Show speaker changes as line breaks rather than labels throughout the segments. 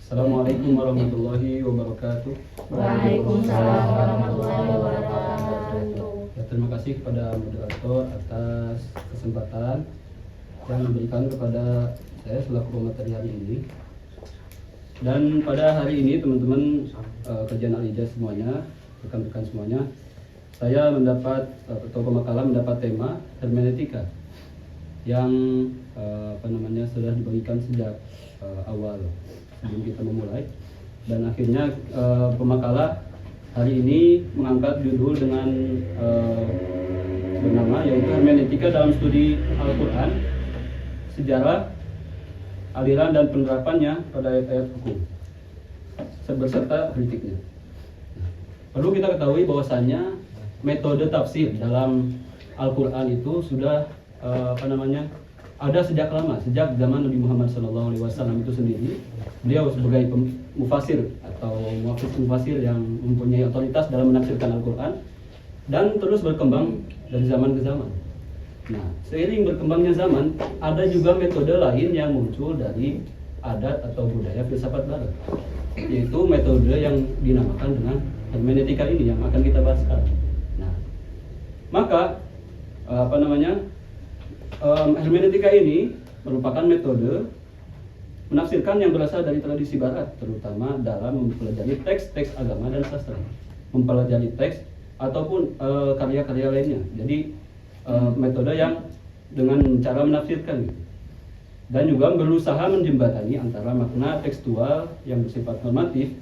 Assalamualaikum warahmatullahi wabarakatuh.
Waalaikumsalam warahmatullahi wabarakatuh.
Ya, terima kasih kepada moderator atas kesempatan yang diberikan kepada saya selaku pemateri hari ini. Dan pada hari ini teman-teman kajian Al-Ijaz semuanya, rekan-rekan semuanya, saya mendapat atau pemakalah mendapat tema hermeneutika yang sudah dibagikan sejak awal sebelum kita memulai, dan akhirnya pemakalah hari ini mengangkat judul dengan bernama yaitu hermeneutika dalam studi Al-Quran, sejarah, aliran dan penerapannya pada ayat-ayat hukum beserta kritiknya. Perlu kita ketahui bahwasannya metode tafsir dalam Al-Quran itu sudah ada sejak lama, sejak zaman Nabi Muhammad SAW itu sendiri. Beliau sebagai mufasir atau mufasir yang mempunyai otoritas dalam menafsirkan Al-Quran dan terus berkembang dari zaman ke zaman. Nah, seiring berkembangnya zaman, ada juga metode lain yang muncul dari adat atau budaya filsafat barat, yaitu metode yang dinamakan dengan hermeneutika ini yang akan kita bahas sekarang. Nah, maka hermeneutika ini merupakan metode menafsirkan yang berasal dari tradisi barat, terutama dalam mempelajari teks-teks agama dan sastra, mempelajari teks ataupun karya-karya lainnya. Jadi metode yang dengan cara menafsirkan gitu. Dan juga berusaha menjembatani antara makna tekstual yang bersifat normatif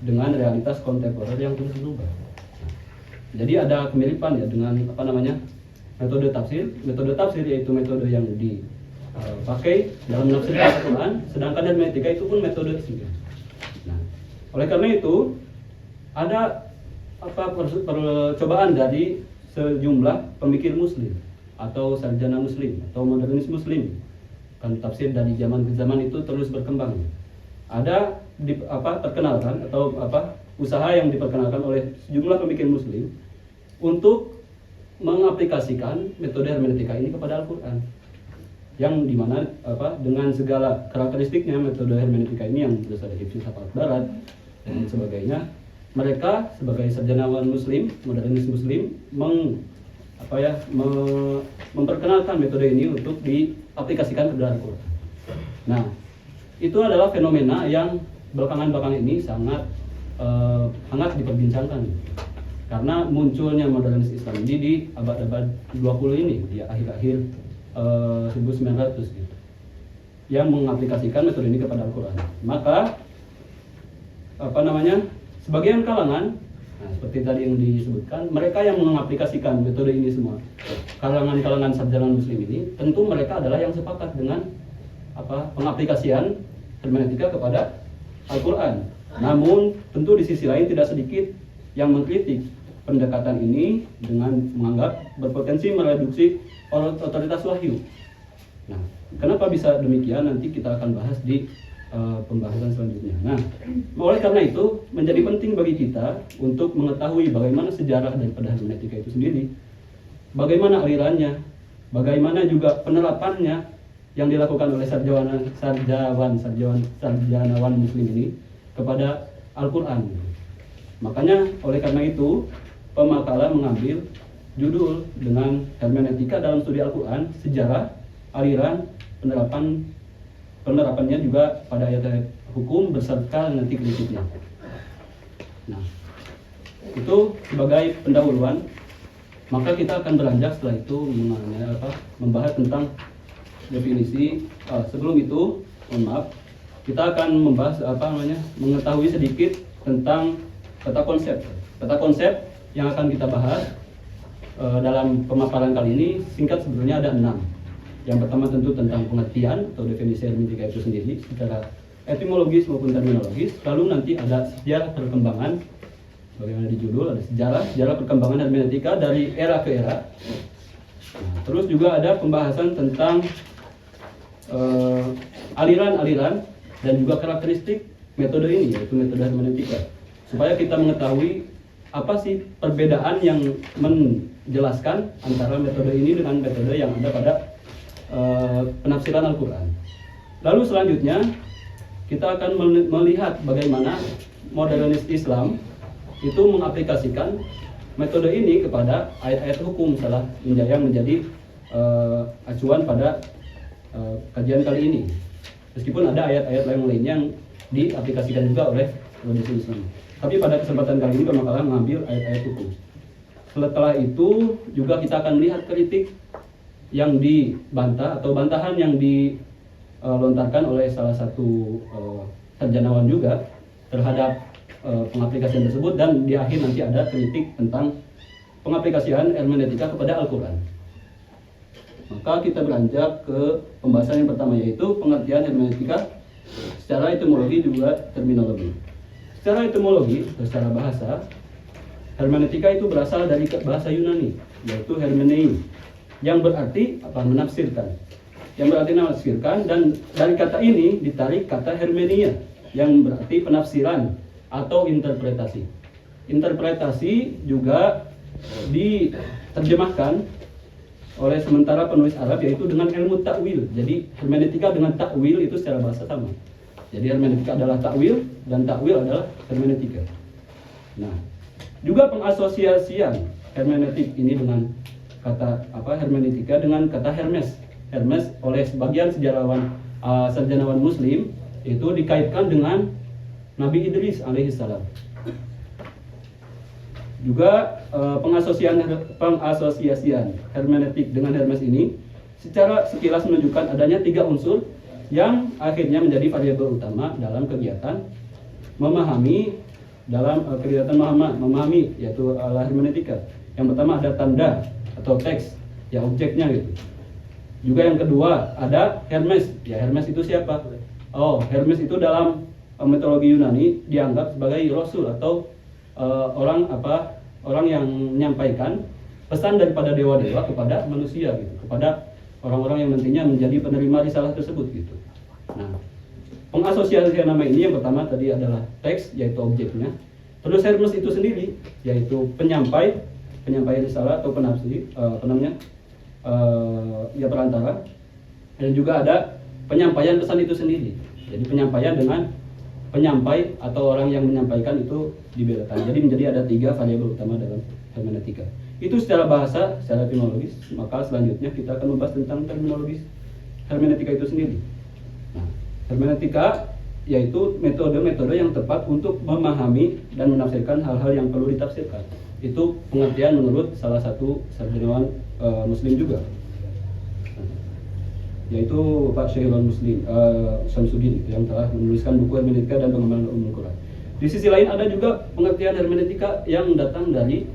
dengan realitas kontemporer yang terus berubah. Jadi ada kemiripan ya dengan metode tafsir. Metode tafsir yaitu metode yang dipakai dalam menafsirkan Al-Quran, sedangkan hermeneutika itu pun metode tersebut. Nah, oleh karena itu ada percobaan dari sejumlah pemikir muslim atau sarjana muslim atau modernis muslim. Kan tafsir dari zaman ke zaman itu terus berkembang. Ada perkenalkan atau usaha yang diperkenalkan oleh sejumlah pemikir muslim untuk mengaplikasikan metode hermeneutika ini kepada Al-Quran, yang dimana dengan segala karakteristiknya metode hermeneutika ini yang berasal dari filsafat barat dan sebagainya, mereka sebagai sarjanawan muslim, modernis muslim memperkenalkan metode ini untuk diaplikasikan kepada Al-Quran. Nah, itu adalah fenomena yang belakangan ini sangat hangat diperbincangkan, karena munculnya modernis Islam ini di abad-abad 20 ini, di akhir-akhir 1900 gitu, yang mengaplikasikan metode ini kepada Al-Quran. Maka sebagian kalangan, seperti tadi yang disebutkan, mereka yang mengaplikasikan metode ini semua, kalangan sarjana muslim ini, tentu mereka adalah yang sepakat dengan pengaplikasian hermeneutika kepada Al-Quran. Namun tentu di sisi lain tidak sedikit yang mengkritik pendekatan ini dengan menganggap berpotensi mereduksi otoritas wahyu. Nah, kenapa bisa demikian? Nanti kita akan bahas di pembahasan selanjutnya. Nah, oleh karena itu menjadi penting bagi kita untuk mengetahui bagaimana sejarah daripada hermeneutika itu sendiri, bagaimana alirannya, bagaimana juga penerapannya yang dilakukan oleh sarjanawan muslim ini kepada Al-Quran. Makanya oleh karena itu pemakalah mengambil judul dengan hermeneutika dalam studi Al-Quran, sejarah, aliran, penerapannya juga pada ayat-ayat hukum beserta nanti kritiknya. Nah, itu sebagai pendahuluan. Maka kita akan beranjak setelah itu membahas tentang definisi. Sebelum itu, mohon maaf, kita akan membahas mengetahui sedikit tentang peta konsep. Peta konsep yang akan kita bahas dalam pemaparan kali ini singkat sebenarnya ada 6. Yang pertama tentu tentang pengertian atau definisi hermeneutika itu sendiri secara etimologis maupun terminologis. Lalu nanti ada sejarah perkembangan, bagaimana di judul ada sejarah perkembangan hermeneutika dari era ke era. Nah, terus juga ada pembahasan tentang aliran-aliran dan juga karakteristik metode ini, yaitu metode hermeneutika, supaya kita mengetahui apa sih perbedaan yang menjelaskan antara metode ini dengan metode yang ada pada penafsiran Al-Quran. Lalu selanjutnya kita akan melihat bagaimana modernis Islam itu mengaplikasikan metode ini kepada ayat-ayat hukum misalnya yang menjadi acuan pada kajian kali ini. Meskipun ada ayat-ayat lain yang diaplikasikan juga oleh tradisi Islam. Tapi pada kesempatan kali ini pemakalan mengambil ayat-ayat hukum. Setelah itu juga kita akan melihat kritik yang dibantah atau bantahan yang dilontarkan oleh salah satu sarjanawan juga terhadap pengaplikasian tersebut, dan di akhir nanti ada kritik tentang pengaplikasian hermeneutika kepada Al-Quran. Maka kita beranjak ke pembahasan yang pertama, yaitu pengertian hermeneutika secara etimologi juga terminologi. Secara etimologi atau secara bahasa, hermeneutika itu berasal dari bahasa Yunani, yaitu hermenei, yang berarti apa? Menafsirkan. Yang berarti menafsirkan, dan dari kata ini ditarik kata hermenia, yang berarti penafsiran atau interpretasi. Interpretasi juga diterjemahkan oleh sementara penulis Arab, yaitu dengan ilmu takwil. Jadi hermeneutika dengan takwil itu secara bahasa sama. Jadi hermeneutika adalah takwil dan takwil adalah hermeneutika. Nah, juga pengasosiasian hermeneutik ini dengan kata hermeneutika dengan kata Hermes. Hermes oleh sebagian sarjanawan Muslim itu dikaitkan dengan Nabi Idris alaihissalam. Juga pengasosiasian hermeneutik dengan Hermes ini secara sekilas menunjukkan adanya 3 unsur yang akhirnya menjadi variabel utama dalam kegiatan memahami yaitu hermeneutika. Yang pertama ada tanda atau teks, ya objeknya gitu. Juga yang kedua ada Hermes. Ya, Hermes itu siapa? Oh, Hermes itu dalam mitologi Yunani dianggap sebagai rasul atau orang yang menyampaikan pesan daripada dewa-dewa kepada manusia gitu, kepada orang-orang yang nantinya menjadi penerima risalah tersebut gitu. Nah, pengasosiasian nama ini yang pertama tadi adalah teks, yaitu objeknya. Terus Hermes itu sendiri yaitu penyampai risalah atau penafsir, perantara. Dan juga ada penyampaian pesan itu sendiri. Jadi penyampaian dengan penyampai atau orang yang menyampaikan itu dibedakan. Jadi menjadi ada 3 variabel utama dalam hermeneutika. Itu secara bahasa, secara etimologis. Maka selanjutnya kita akan membahas tentang terminologis hermeneutika itu sendiri. Nah, hermeneutika yaitu metode-metode yang tepat untuk memahami dan menafsirkan hal-hal yang perlu ditafsirkan. Itu pengertian menurut salah satu sarjanawan Muslim juga, yaitu Pak Syahrul Muslim Syamsuddin yang telah menuliskan buku hermeneutika dan pengembangan umum Quran. Di sisi lain ada juga pengertian hermeneutika yang datang dari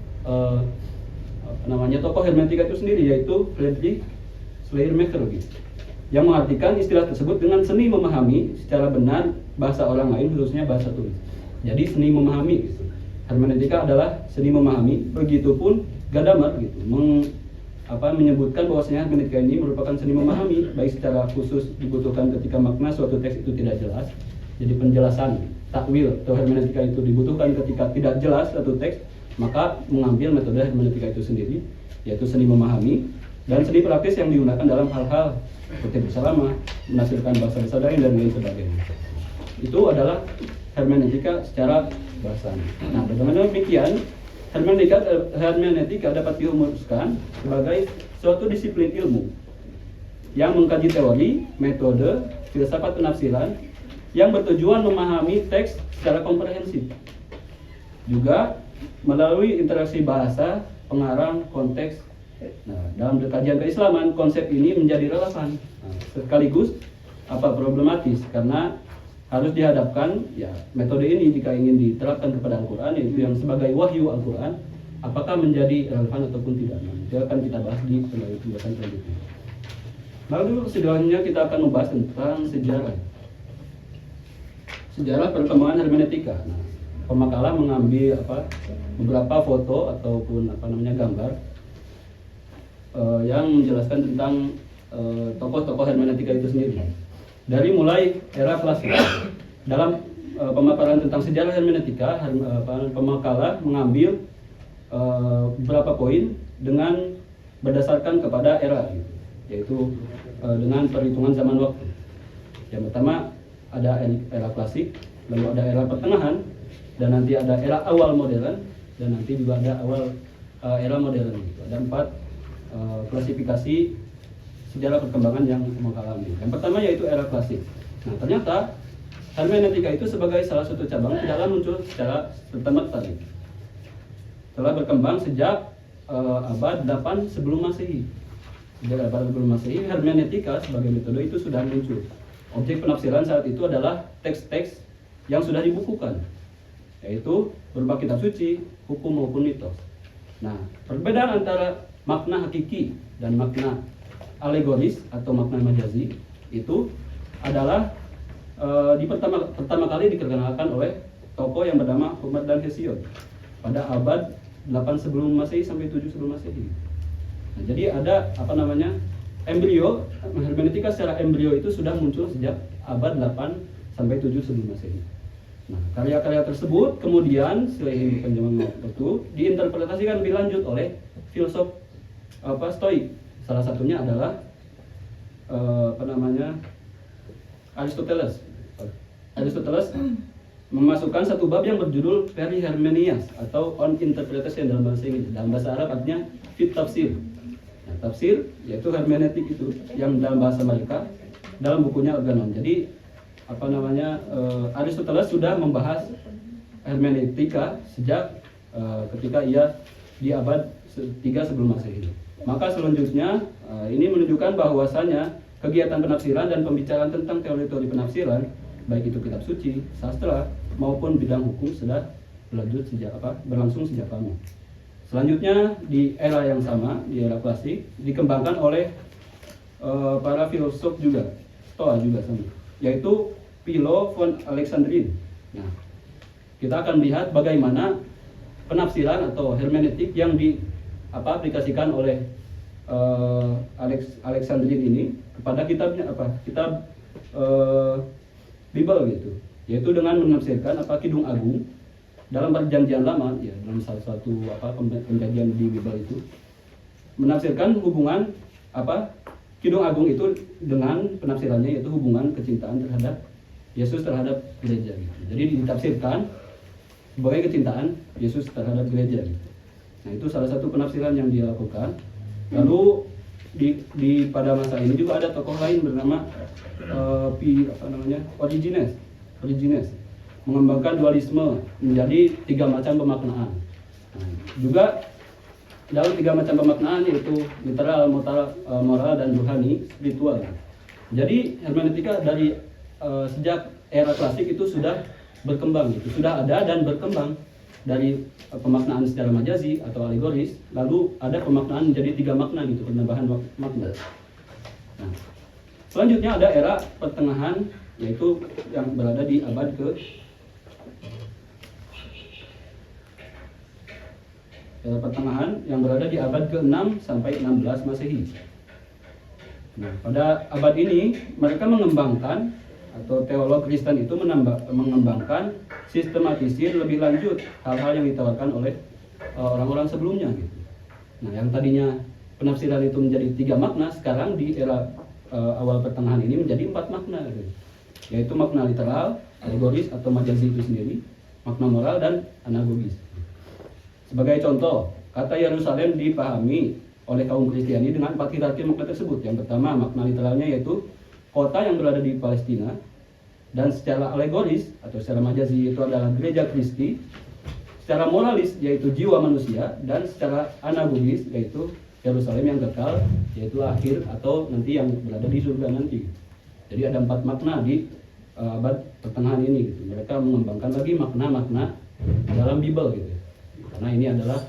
tokoh hermeneutika itu sendiri, yaitu Friedrich Schleiermacher yang mengartikan istilah tersebut dengan seni memahami secara benar bahasa orang lain, khususnya bahasa tulis. Jadi seni memahami gitu. Hermeneutika adalah seni memahami. Begitupun Gadamer gitu menyebutkan bahwasanya hermeneutika ini merupakan seni memahami, baik secara khusus dibutuhkan ketika makna suatu teks itu tidak jelas. Jadi penjelasan takwil atau hermeneutika itu dibutuhkan ketika tidak jelas suatu teks, maka mengambil metode hermeneutika itu sendiri, yaitu seni memahami dan seni praktis yang digunakan dalam hal-hal seperti bersama, menafsirkan bahasa lain dan lain sebagainya. Itu adalah hermeneutika secara bahasa. Nah, bagaimana demikian? Hermeneutika dapat dirumuskan sebagai suatu disiplin ilmu yang mengkaji teori, metode, filsafat penafsiran yang bertujuan memahami teks secara komprehensif. Juga melalui interaksi bahasa, pengarang, konteks. Nah, dalam kajian keislaman konsep ini menjadi relevan. Nah, sekaligus problematis karena harus dihadapkan ya metode ini jika ingin diterapkan kepada Al-Quran, yaitu yang sebagai wahyu Al-Quran, apakah menjadi relevan ataupun tidak. Nah, itu akan kita bahas di penjelasan selanjutnya. Lalu selanjutnya kita akan membahas tentang sejarah perkembangan hermeneutika. Nah, pemakalah mengambil beberapa foto ataupun gambar yang menjelaskan tentang tokoh-tokoh hermeneutika itu sendiri. Dari mulai era klasik. Dalam pemaparan tentang sejarah hermeneutika, pemakalah mengambil beberapa poin dengan berdasarkan kepada era, yaitu dengan perhitungan zaman waktu. Yang pertama ada era klasik, lalu ada era pertengahan, dan nanti ada era awal modern, dan nanti juga ada awal era modern. Ada 4 klasifikasi sejarah perkembangan yang mengalami. Yang pertama yaitu era klasik. Nah, ternyata hermeneutika itu sebagai salah satu cabang tidaklah muncul secara serta-merta. Telah berkembang sejak abad 8 sebelum Masehi. Sejak abad sebelum Masehi, hermeneutika sebagai metode itu sudah muncul. Objek penafsiran saat itu adalah teks-teks yang sudah dibukukan, yaitu berupa kitab suci, hukum maupun mitos. Nah, perbedaan antara makna hakiki dan makna alegoris atau makna majazi itu adalah pertama kali dikenalkan oleh tokoh yang bernama Homer dan Hesiod pada abad 8 sebelum Masehi sampai 7 sebelum Masehi. Nah, jadi ada embrio, hermeneutika secara embrio itu sudah muncul sejak abad 8 sampai 7 sebelum Masehi. Nah, karya-karya tersebut kemudian seiring perkembangan waktu diinterpretasikan lebih lanjut oleh filsuf Stoik. Salah satunya adalah Aristoteles. Aristoteles memasukkan satu bab yang berjudul Perihermenias atau On Interpretation dalam bahasa Inggris. Dalam bahasa Arab artinya fit tafsir. Nah, tafsir yaitu hermeneutik itu yang dalam bahasa mereka dalam bukunya Organon. Jadi Aristoteles sudah membahas hermeneutika sejak ketika ia di abad 3 sebelum Masehi. Maka selanjutnya ini menunjukkan bahwasanya kegiatan penafsiran dan pembicaraan tentang teori-teori penafsiran, baik itu kitab suci, sastra maupun bidang hukum sudah berlangsung sejak lama. Selanjutnya di era yang sama, di era klasik, dikembangkan oleh para filsuf juga, Stoa juga sama, yaitu Philo von Alexandrin. Nah, kita akan lihat bagaimana penafsiran atau hermeneutik yang diaplikasikan oleh Alexandrin ini kepada kitabnya kitab Bible gitu, yaitu dengan menafsirkan Kidung Agung dalam perjanjian lama, ya, dalam salah satu perjanjian di Bible itu menafsirkan hubungan Kidung Agung itu dengan penafsirannya yaitu hubungan kecintaan terhadap Yesus terhadap gereja gitu. Jadi ditafsirkan sebagai kecintaan Yesus terhadap gereja gitu. Nah, itu salah satu penafsiran yang dia lakukan. Lalu pada masa ini juga ada tokoh lain bernama Origenes mengembangkan dualisme menjadi 3 macam pemaknaan. Nah, juga dalam 3 macam pemaknaan yaitu literal, moral dan rohani, spiritual. Jadi hermeneutika dari sejak era klasik itu sudah berkembang gitu, sudah ada dan berkembang dari pemaknaan secara majazi atau alegoris, lalu ada pemaknaan menjadi 3 makna gitu, penambahan makna. Nah, selanjutnya ada era pertengahan, yaitu yang berada di abad era pertengahan yang berada di abad ke-6 sampai 16 Masehi. Nah, pada abad ini mereka mengembangkan atau teolog Kristen itu mengembangkan sistematisir lebih lanjut hal-hal yang ditawarkan oleh orang-orang sebelumnya gitu. Nah, yang tadinya penafsiran itu menjadi 3 makna, sekarang di era awal pertengahan ini menjadi 4 makna gitu. Yaitu makna literal, alegoris atau majazi itu sendiri, makna moral dan anagogis. Sebagai contoh, kata Yerusalem dipahami oleh kaum Kristiani dengan 4 hierarki makna tersebut. Yang pertama, makna literalnya yaitu kota yang berada di Palestina, dan secara alegoris atau secara majazi itu adalah gereja Kristi, secara moralis yaitu jiwa manusia, dan secara anagogis yaitu Yerusalem yang kekal, yaitu akhir atau nanti yang berada di surga nanti. Jadi ada 4 makna di abad pertengahan ini gitu. Mereka mengembangkan lagi makna-makna dalam Bible gitu. Karena ini adalah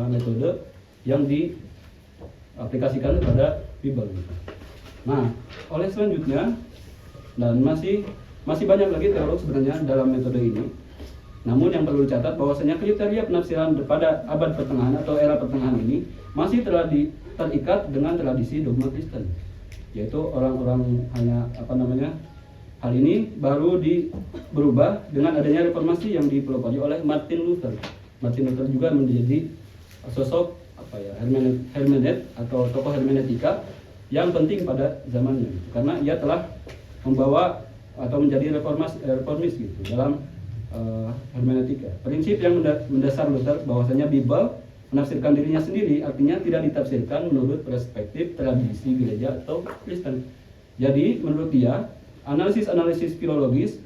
metode yang diaplikasikan kepada Bible gitu. Nah, oleh selanjutnya, dan masih banyak lagi teolog sebenarnya dalam metode ini. Namun yang perlu dicatat bahwasanya kriteria penafsiran pada abad pertengahan atau era pertengahan ini masih terikat dengan tradisi dogma Kristen. Yaitu orang-orang hal ini baru berubah dengan adanya reformasi yang dipelopori oleh Martin Luther. Martin Luther juga menjadi sosok hermeneut atau tokoh hermeneutika yang penting pada zamannya, karena ia telah membawa atau menjadi reformis gitu dalam hermeneutika. Prinsip yang mendasar Luther bahwasanya Bible menafsirkan dirinya sendiri, artinya tidak ditafsirkan menurut perspektif tradisi gereja atau Kristen. Jadi menurut dia, analisis filologis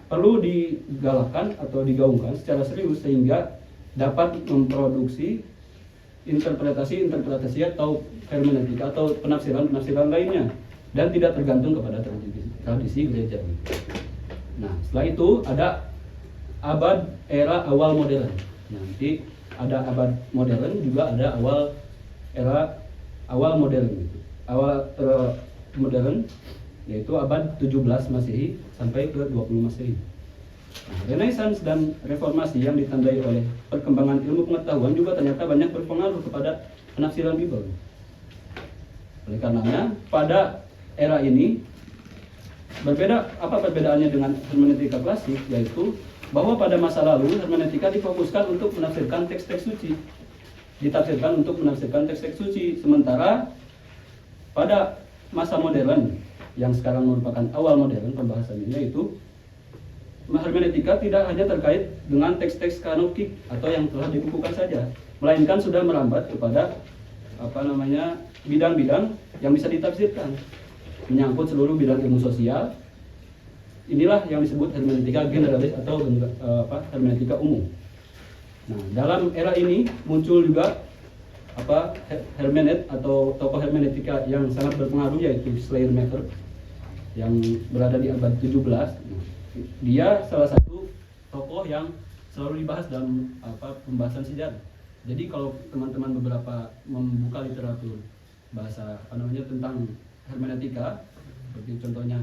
perlu digalakkan atau digaungkan secara serius sehingga dapat memproduksi interpretasi atau hermeneutika atau penafsiran lainnya dan tidak tergantung kepada tradisi gereja. Nah, setelah itu ada abad era awal modern. Nanti ada abad modern, juga ada era awal modern gitu. Modern yaitu abad 17 Masehi sampai ke 20 Masehi. Nah, Renaissance dan reformasi yang ditandai oleh perkembangan ilmu pengetahuan juga ternyata banyak berpengaruh kepada penafsiran Bible. Oleh karenanya, pada era ini apa perbedaannya dengan hermeneutika klasik, yaitu bahwa pada masa lalu hermeneutika difokuskan untuk menafsirkan teks-teks suci. Ditafsirkan untuk menafsirkan teks-teks suci, sementara pada masa modern yang sekarang merupakan awal modern pembahasannya, yaitu hermeneutika tidak hanya terkait dengan teks-teks kanonik atau yang telah dibukukan saja, melainkan sudah merambat kepada bidang-bidang yang bisa ditafsirkan, menyangkut seluruh bidang ilmu sosial. Inilah yang disebut hermeneutika generalis atau hermeneutika umum. Nah, dalam era ini muncul juga hermenet atau tokoh hermeneutika yang sangat berpengaruh, yaitu Schleiermacher yang berada di abad 17. Nah, dia salah satu tokoh yang selalu dibahas dalam pembahasan sejarah. Jadi kalau teman-teman beberapa membuka literatur bahasa tentang hermeneutika, seperti contohnya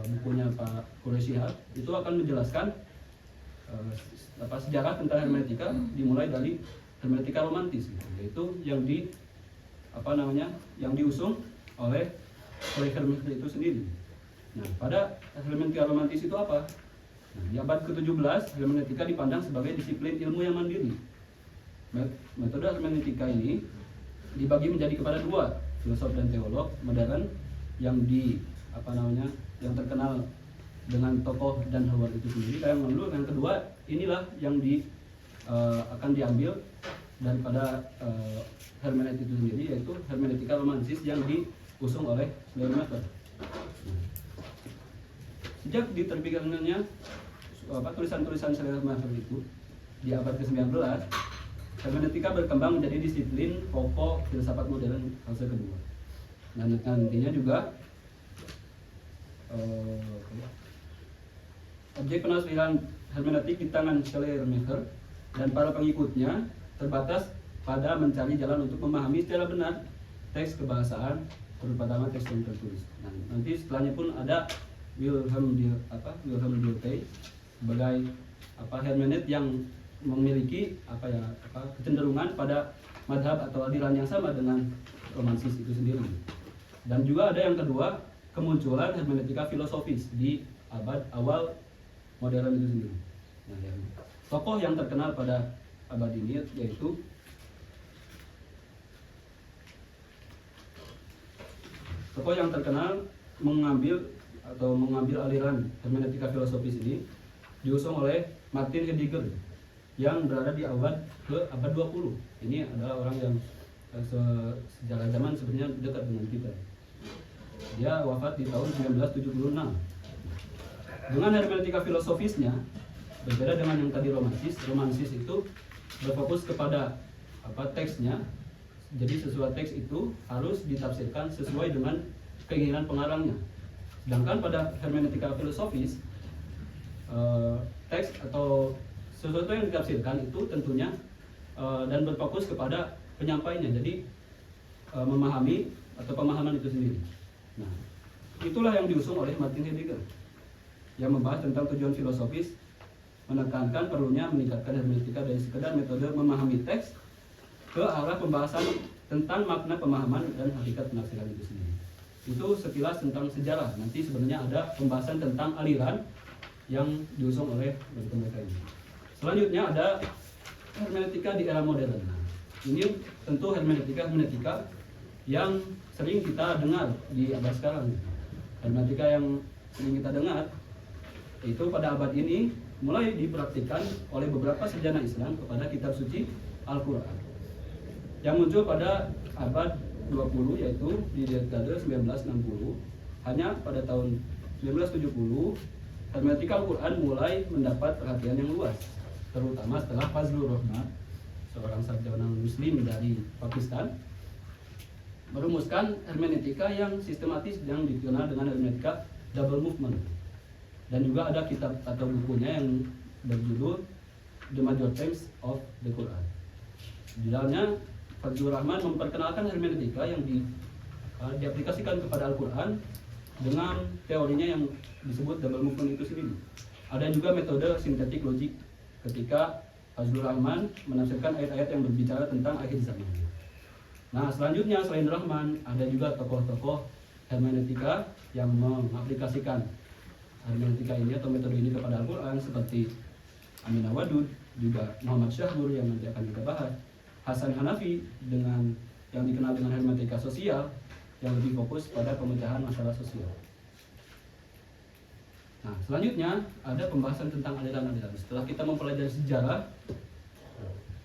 bukunya Pak Quraisyhab, itu akan menjelaskan sejarah tentang hermeneutika dimulai dari hermeneutika romantis, yaitu yang diusung oleh Schleiermacher itu sendiri. Nah, pada hermeneutika romantis itu apa? Nah, di abad ke-17 hermeneutika dipandang sebagai disiplin ilmu yang mandiri. Metode hermeneutika ini dibagi menjadi kepada dua, filosof dan teolog modern yang yang terkenal dengan tokoh dan Howard itu sendiri. Yang kedua, inilah yang akan diambil daripada hermeneutika itu sendiri, yaitu hermeneutika romantis yang diusung oleh Schleiermacher. Sejak diterbitkannya tulisan-tulisan Schleiermacher itu di abad ke-19, hermeneutika berkembang menjadi disiplin pokok filsafat modern fase kedua. Dan nantinya juga objek penafsiran hermeneutik di tangan Schleiermacher dan para pengikutnya terbatas pada mencari jalan untuk memahami secara benar teks kebahasaan, terutama teks yang tertulis. Nah, nanti setelahnya pun ada Wilhelm Dilthey sebagai hermeneut yang memiliki kecenderungan pada madhab atau aliran yang sama dengan romansis itu sendiri. Dan juga ada yang kedua, kemunculan hermeneutika filosofis di abad awal modern itu sendiri. Nah, tokoh yang terkenal pada abad ini yaitu tokoh yang terkenal mengambil aliran hermeneutika filosofis ini diusung oleh Martin Heidegger yang berada di abad 20. Ini adalah orang yang sejarah zaman sebenarnya dekat dengan kita. Dia wafat di tahun 1976. Dengan hermeneutika filosofisnya berbeda dengan yang tadi romansis. Romansis itu berfokus kepada teksnya. Jadi sesuai teks itu harus ditafsirkan sesuai dengan keinginan pengarangnya. Sedangkan pada hermeneutika filosofis, teks atau sesuatu yang ditafsirkan itu tentunya dan berfokus kepada penyampainya. Jadi memahami atau pemahaman itu sendiri. Nah, itulah yang diusung oleh Martin Heidegger yang membahas tentang tujuan filosofis, menekankan perlunya meningkatkan hermeneutika dari sekedar metode memahami teks ke arah pembahasan tentang makna pemahaman dan hakikat penafsiran itu sendiri. Itu sekilas tentang sejarah. Nanti sebenarnya ada pembahasan tentang aliran yang diusung oleh mereka ini. Selanjutnya ada hermeneutika di era modern. Nah, ini tentu hermeneutika yang sering kita dengar di abad sekarang. Hermeneutika yang sering kita dengar, itu pada abad ini mulai dipraktikkan oleh beberapa sarjana Islam kepada kitab suci Al-Quran yang muncul pada abad 20, yaitu di dekade 1960. Hanya pada tahun 1970 hermeneutika Al-Quran mulai mendapat perhatian yang luas, terutama setelah Fazlur Rahman, seorang sarjana muslim dari Pakistan, merumuskan hermeneutika yang sistematis yang dikenal dengan hermeneutika double movement. Dan juga ada kitab atau bukunya yang berjudul The Major Themes of the Quran. Di dalamnya Fazlur Rahman memperkenalkan hermeneutika yang diaplikasikan kepada Al-Quran dengan teorinya yang disebut double movement itu sendiri. Ada juga metode sintetik logik ketika Fazlur Rahman menafsirkan ayat-ayat yang berbicara tentang akhir zaman. Nah, selanjutnya selain Rahman, ada juga tokoh-tokoh hermeneutika yang mengaplikasikan hermeneutika ini atau metode ini kepada Al-Quran, seperti Amin Awadud, juga Muhammad Syahbur yang nanti akan kita bahas, Hasan Hanafi dengan yang dikenal dengan hermeneutika sosial yang lebih fokus pada pemecahan masalah sosial. Nah, selanjutnya ada pembahasan tentang aliran-aliran. Setelah kita mempelajari sejarah,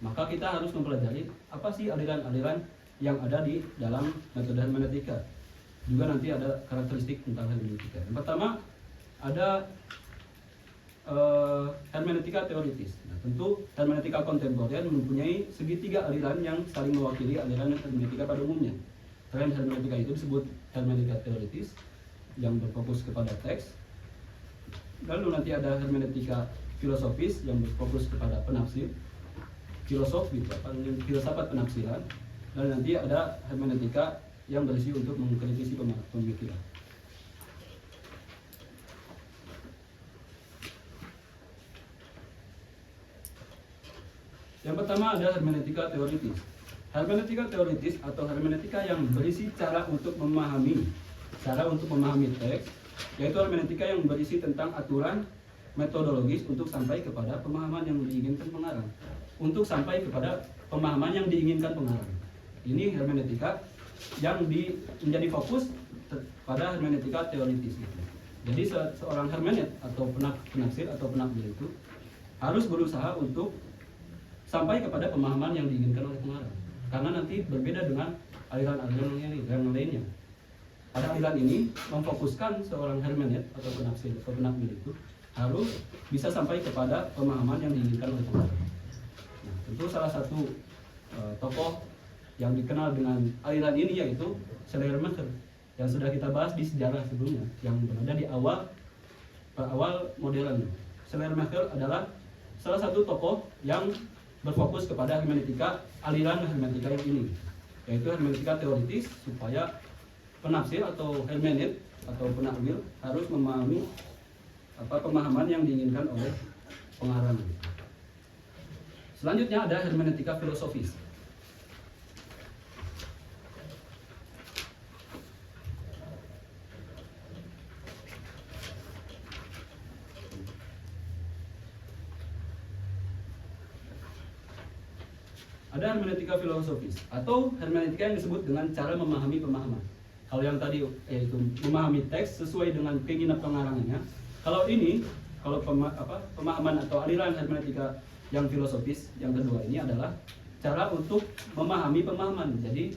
maka kita harus mempelajari apa sih aliran-aliran yang ada di dalam metode hermeneutika. Juga nanti ada karakteristik tentang hermeneutika. Yang pertama ada hermeneutika teoritis. Nah, tentu hermeneutika kontemporer mempunyai segitiga aliran yang saling mewakili aliran hermeneutika pada umumnya. Tren hermeneutika itu disebut hermeneutika teoritis yang berfokus kepada teks. Lalu nanti ada hermeneutika filosofis yang berfokus kepada penafsir, filosofi, filsafat penafsiran. Dan nanti ada hermeneutika yang berisi untuk mengkritisi pemikiran. Yang pertama ada hermeneutika teoritis. Hermeneutika teoritis atau hermeneutika yang berisi cara untuk memahami teks, yaitu hermeneutika yang berisi tentang aturan metodologis untuk sampai kepada pemahaman yang diinginkan pengarang. Untuk sampai kepada pemahaman yang diinginkan pengarang. Ini hermeneutika yang menjadi fokus pada hermeneutika teoritis. Jadi seorang hermeneut atau penafsir atau penakbir itu harus berusaha untuk sampai kepada pemahaman yang diinginkan oleh pengarang. Karena nanti berbeda dengan aliran-aliran yang lainnya. Pada aliran ini memfokuskan seorang hermeneut atau penafsir atau penakbir itu harus bisa sampai kepada pemahaman yang diinginkan oleh pengarang. Nah, tentu salah satu tokoh yang dikenal dengan aliran ini yaitu Schleiermacher yang sudah kita bahas di sejarah sebelumnya, yang berada di awal modern. Schleiermacher adalah salah satu tokoh yang berfokus kepada hermeneutika, aliran hermeneutika yang ini, yaitu hermeneutika teoritis, supaya penafsir atau hermeneut atau penakbir harus memahami pemahaman yang diinginkan oleh pengarang. Selanjutnya ada hermeneutika filosofis. Ada hermeneutika filosofis atau hermeneutika yang disebut dengan cara memahami pemahaman. Kalau yang tadi yaitu memahami teks sesuai dengan keinginan pengarangnya. Kalau ini, pemahaman atau aliran hermeneutika yang filosofis yang kedua ini adalah cara untuk memahami pemahaman. Jadi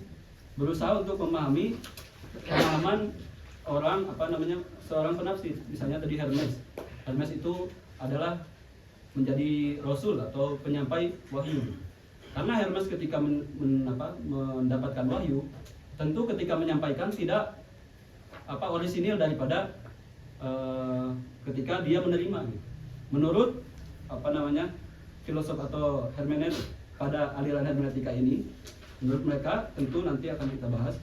berusaha untuk memahami pemahaman seorang penafsir. Misalnya tadi Hermes. Hermes itu adalah menjadi rasul atau penyampai wahyu. Karena Hermes ketika mendapatkan wahyu, tentu ketika menyampaikan tidak orisinil daripada ketika dia menerima. Menurut filosof atau hermeneut pada aliran hermeneutika ini, menurut mereka tentu nanti akan kita bahas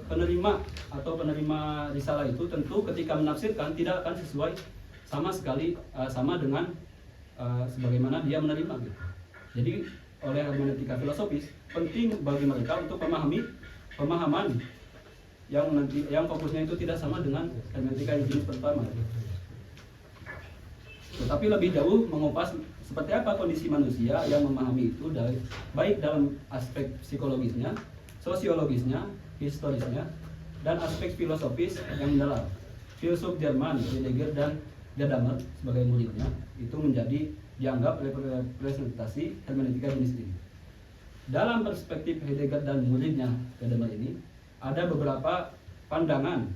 penerima atau penerima risalah itu tentu ketika menafsirkan tidak akan sesuai sama dengan sebagaimana dia menerima gitu. Jadi oleh hermeneutika filosofis penting bagi mereka untuk memahami pemahaman yang fokusnya itu tidak sama dengan hermeneutika yang jenis pertama. Tetapi lebih jauh mengupas seperti apa kondisi manusia yang memahami itu baik dalam aspek psikologisnya, sosiologisnya, historisnya, dan aspek filosofis yang mendalam. Filsuf Jerman Heidegger dan Gadamer sebagai muridnya itu menjadi dianggap representasi hermeneutika jenis ini. Dalam perspektif Heidegger dan muridnya Gadamer ini ada beberapa pandangan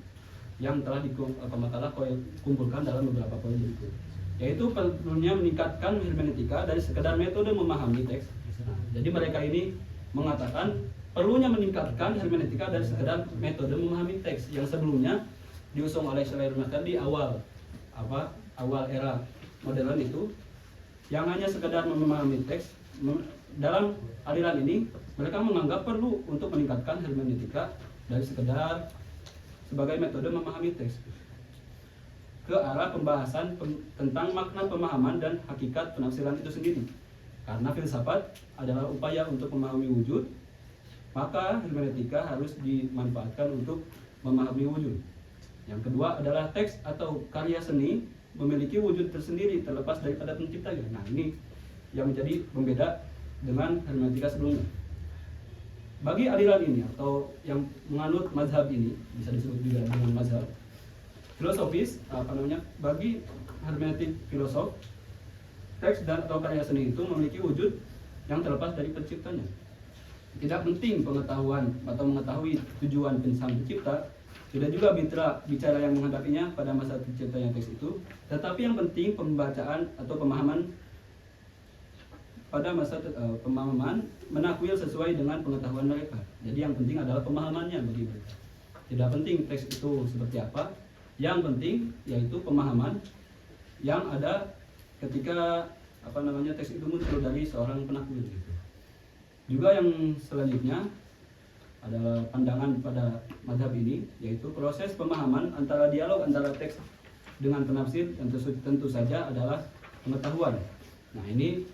yang telah dikumpulkan dalam beberapa poin berikut, yaitu perlunya meningkatkan hermeneutika dari sekedar metode memahami teks. Jadi mereka ini mengatakan perlunya meningkatkan hermeneutika dari sekedar metode memahami teks yang sebelumnya diusung oleh Schleiermacher di awal era modern itu, yang hanya sekedar memahami teks. Dalam aliran ini mereka menganggap perlu untuk meningkatkan hermeneutika dari sekedar sebagai metode memahami teks ke arah pembahasan tentang makna pemahaman dan hakikat penafsiran itu sendiri. Karena filsafat adalah upaya untuk memahami wujud, maka hermeneutika harus dimanfaatkan untuk memahami wujud. Yang kedua adalah teks atau karya seni memiliki wujud tersendiri terlepas daripada penciptanya. Nah, ini yang menjadi pembeda dengan hermeneutika sebelumnya. Bagi aliran ini atau yang menganut mazhab ini, bisa disebut juga dengan mazhab filosofis, bagi hermeneutik filosof, teks dan atau karya seni itu memiliki wujud yang terlepas dari penciptanya. Tidak penting pengetahuan atau mengetahui tujuan sang pencipta, tidak juga bicara yang menghadapinya pada masa terciptanya teks itu, tetapi yang penting pembacaan atau pemahaman pada masa pemahaman menakwil sesuai dengan pengetahuan mereka. Jadi yang penting adalah pemahamannya bagi mereka. Tidak penting teks itu seperti apa, yang penting yaitu pemahaman yang ada ketika teks itu muncul dari seorang penakwil gitu. Juga yang selanjutnya adalah pandangan pada mazhab ini, yaitu proses pemahaman antara dialog antara teks dengan penafsir yang tentu saja adalah pengetahuan. Nah, ini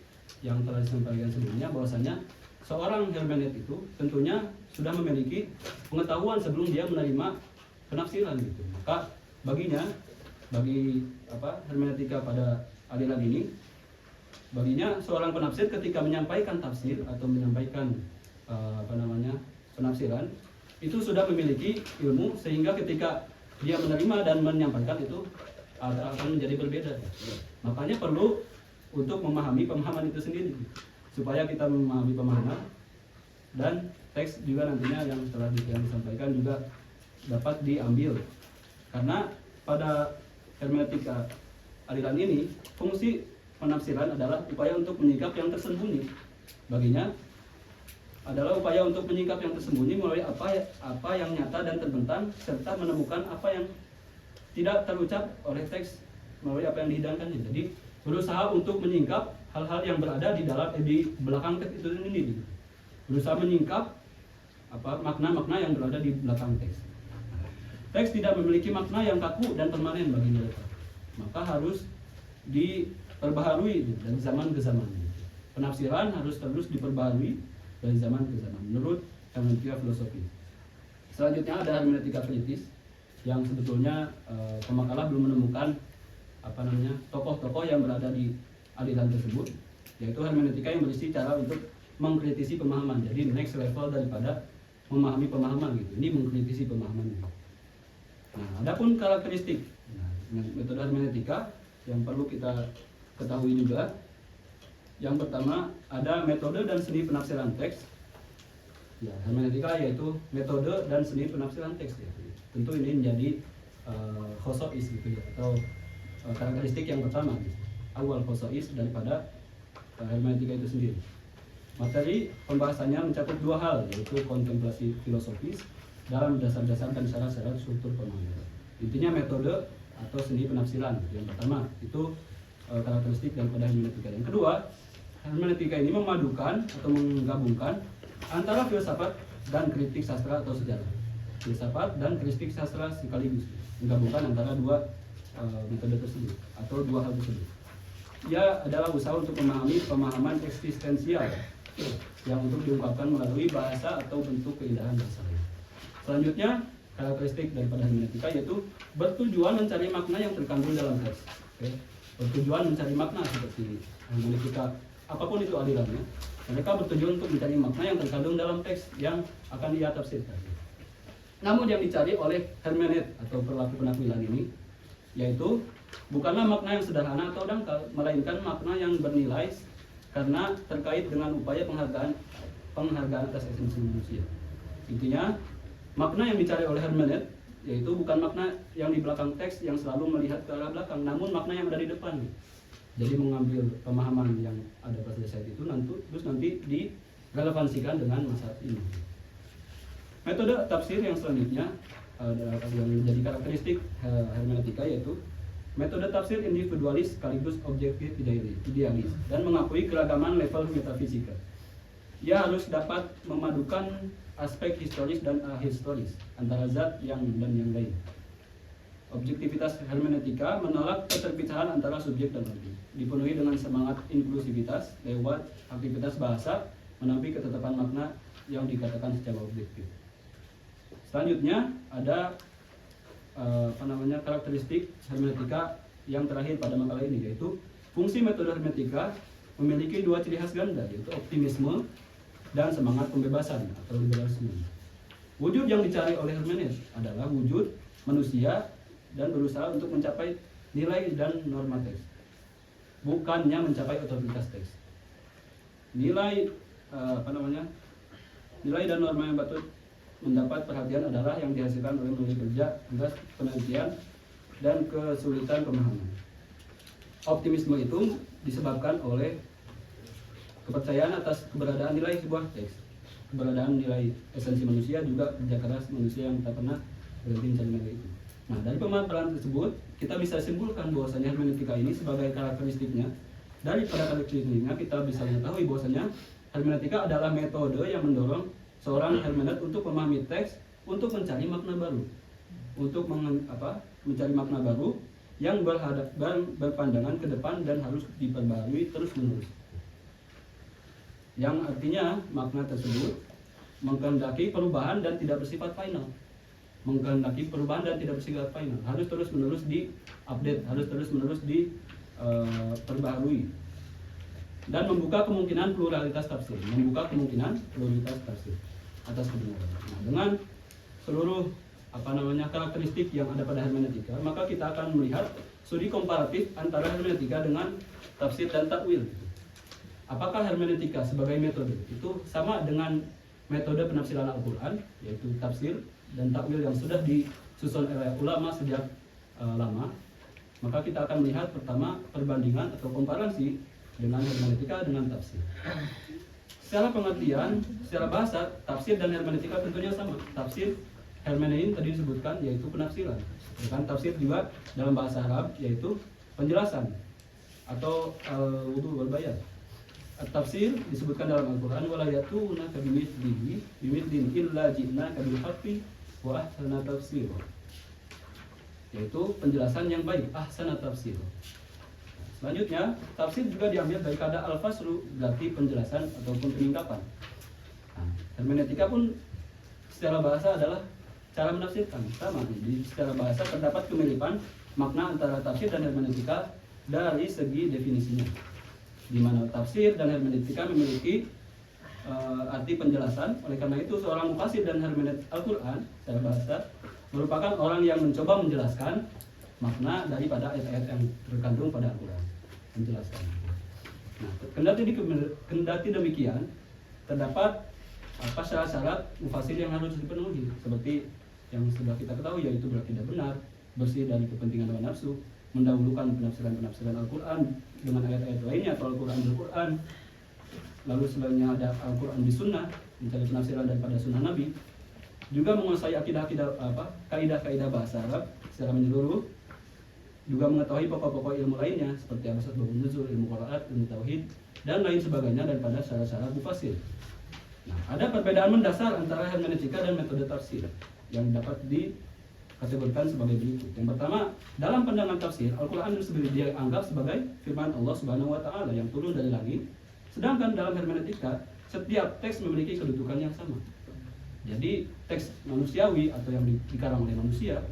yang telah disampaikan sebelumnya, bahwasanya seorang hermeneutik itu tentunya sudah memiliki pengetahuan sebelum dia menerima penafsiran gitu. Maka bagi hermeneutika pada aliran ini, baginya seorang penafsir ketika menyampaikan tafsir atau menyampaikan penafsiran itu sudah memiliki ilmu, sehingga ketika dia menerima dan menyampaikan itu akan menjadi berbeda. Makanya perlu untuk memahami pemahaman itu sendiri, supaya kita memahami pemahaman dan teks juga nantinya yang setelah disampaikan juga dapat diambil. Karena pada hermeneutika aliran ini, fungsi penafsiran adalah upaya untuk menyingkap yang tersembunyi. Baginya adalah upaya untuk menyingkap yang tersembunyi melalui apa yang nyata dan terbentang, serta menemukan apa yang tidak terucap oleh teks melalui apa yang dihidangkannya. Jadi berusaha untuk menyingkap hal-hal yang berada di belakang teks itu sendiri. Berusaha menyingkap makna-makna yang berada di belakang teks. Teks tidak memiliki makna yang kaku dan permanen bagi mereka, maka harus diperbaharui dari zaman ke zaman. Penafsiran harus terus diperbaharui dari zaman ke zaman menurut hermeneutika filosofi. Selanjutnya ada hermeneutika kritis, yang sebetulnya pemakalah belum menemukan tokoh-tokoh yang berada di aliran tersebut, yaitu hermeneutika yang berisi cara untuk mengkritisi pemahaman. Jadi next level daripada memahami pemahaman gitu. Ini mengkritisi pemahaman. Nah, adapun karakteristik metode hermeneutika yang perlu kita ketahui juga. Yang pertama ada metode dan seni penafsiran teks. Ya, hermeneutika yaitu metode dan seni penafsiran teks. Ya. Tentu ini menjadi khosois gitu ya, atau karakteristik yang pertama, awal khosois daripada hermeneutika itu sendiri. Materi pembahasannya mencakup dua hal, yaitu kontemplasi filosofis dalam dasar-dasar dan syarat-syarat struktur pemahaman. Intinya metode atau seni penafsiran. Yang pertama itu karakteristik daripada hermeneutika. Yang kedua, hermeneutika ini memadukan atau menggabungkan antara filsafat dan kritik sastra atau sejarah. Filsafat dan kritik sastra sekaligus, menggabungkan antara dua metode tersebut atau dua hal tersebut. Ia adalah usaha untuk memahami pemahaman eksistensial yang untuk diungkapkan melalui bahasa atau bentuk keindahan bahasa. Selanjutnya, karakteristik daripada hermeneutika yaitu bertujuan mencari makna yang terkandung dalam teks. Bertujuan mencari makna seperti hermeneutika apapun itu alirannya, mereka bertujuan untuk mencari makna yang terkandung dalam teks yang akan ia tafsirkan. Namun yang dicari oleh hermeneutik atau perilaku penakwilan ini yaitu bukanlah makna yang sederhana atau dangkal, melainkan makna yang bernilai karena terkait dengan upaya penghargaan atas esensi manusia. Intinya, makna yang dicari oleh hermeneutik yaitu bukan makna yang di belakang teks yang selalu melihat ke arah belakang, namun makna yang ada di depan. Jadi mengambil pemahaman yang ada pada saat itu terus nanti direlevansikan dengan masa ini. Metode tafsir yang selanjutnya yang menjadi karakteristik hermeneutika yaitu metode tafsir individualis sekaligus objektif idealis dan mengakui keragaman level metafisika. Ia harus dapat memadukan aspek historis dan ahistoris antara zat dan yang lain. Objektivitas hermeneutika menolak keterpisahan antara subjek dan objek, dipenuhi dengan semangat inklusivitas lewat aktivitas bahasa, menampik ketetapan makna yang dikatakan secara objektif. Selanjutnya ada karakteristik hermeneutika yang terakhir pada makalah ini, yaitu fungsi metode hermeneutika memiliki dua ciri khas ganda, yaitu optimisme dan semangat pembebasan atau liberalisme. Wujud yang dicari oleh hermeneutik adalah wujud manusia dan berusaha untuk mencapai nilai dan norma teks, bukannya mencapai otoritas teks. Nilai dan norma yang patut mendapat perhatian adalah yang dihasilkan oleh melalui kerja, tugas, penelitian, dan kesulitan pemahaman. Optimisme itu disebabkan oleh kepercayaan atas keberadaan nilai sebuah teks, keberadaan nilai esensi manusia, juga kerja keras manusia yang tak pernah berhenti mencari nilai itu. Nah, dari pemaparan tersebut kita bisa simpulkan bahwasanya hermeneutika ini sebagai karakteristiknya. Daripada karakteristiknya kita bisa mengetahui bahwasanya hermeneutika adalah metode yang mendorong seorang hermeneut untuk memahami teks, untuk mencari makna baru, untuk mencari makna baru yang berpandangan ke depan dan harus diperbarui terus-menerus. Yang artinya makna tersebut mengkehendaki perubahan dan tidak bersifat final. Harus terus-menerus di-update, harus terus-menerus diperbarui. Dan membuka kemungkinan pluralitas tafsir, atas kebenaran. Nah, dengan seluruh karakteristik yang ada pada hermeneutika, maka kita akan melihat studi komparatif antara hermeneutika dengan tafsir dan takwil. Apakah hermeneutika sebagai metode itu sama dengan metode penafsiran Al-Quran, yaitu tafsir dan takwil yang sudah disusun oleh ulama sejak lama? Maka kita akan melihat pertama perbandingan atau komparasi dengan hermeneutika dengan tafsir. Secara pengertian, secara bahasa, tafsir dan hermeneutika tentunya sama. Tafsir, hermenein tadi disebutkan, yaitu penafsiran. Bukan tafsir juga dalam bahasa Arab, yaitu penjelasan atau al-wudu wal bayan. Tafsir disebutkan dalam Al-Quran, wala yatuna bimithlihi illa ji'naka bil haqqi wa ahsana tafsir. Yaitu penjelasan yang baik, ahsana tafsir. Selanjutnya, tafsir juga diambil dari kata al-faslu, berarti penjelasan ataupun peningkapan. Nah, hermeneutika pun secara bahasa adalah cara menafsirkan. Sama, jadi secara bahasa terdapat kemiripan makna antara tafsir dan hermeneutika dari segi definisinya, di mana tafsir dan hermeneutika memiliki arti penjelasan. Oleh karena itu, seorang mufasir dan hermeneutik Al-Quran secara bahasa merupakan orang yang mencoba menjelaskan makna daripada ayat-ayat yang terkandung pada Al-Quran, menjelaskan. Nah, kendati demikian, terdapat syarat-syarat mufasir yang harus dipenuhi, seperti yang sudah kita ketahui, yaitu tidak benar, bersih dari kepentingan hawa nafsu, mendahulukan penafsiran Al-Quran dengan ayat-ayat lainnya atau Al-Quran bil-Quran, lalu sebenarnya ada Al-Quran di Sunnah, mencari penafsiran daripada Sunnah Nabi, juga menguasai kaidah-kaidah bahasa Arab secara menyeluruh, juga mengetahui pokok-pokok ilmu lainnya seperti asas babun nuzul, ilmu qiraat, ilmu tauhid, dan lain sebagainya daripada syarat-syarat mufasir. Nah, ada perbedaan mendasar antara hermeneutika dan metode tafsir yang dapat dikategorikan sebagai berikut. Yang pertama, dalam pandangan tafsir, Al-Quran dianggap sebagai firman Allah Subhanahu wa Ta'ala yang turun dari langit, sedangkan dalam hermeneutika setiap teks memiliki kedudukan yang sama. Jadi teks manusiawi atau yang dikarang oleh manusia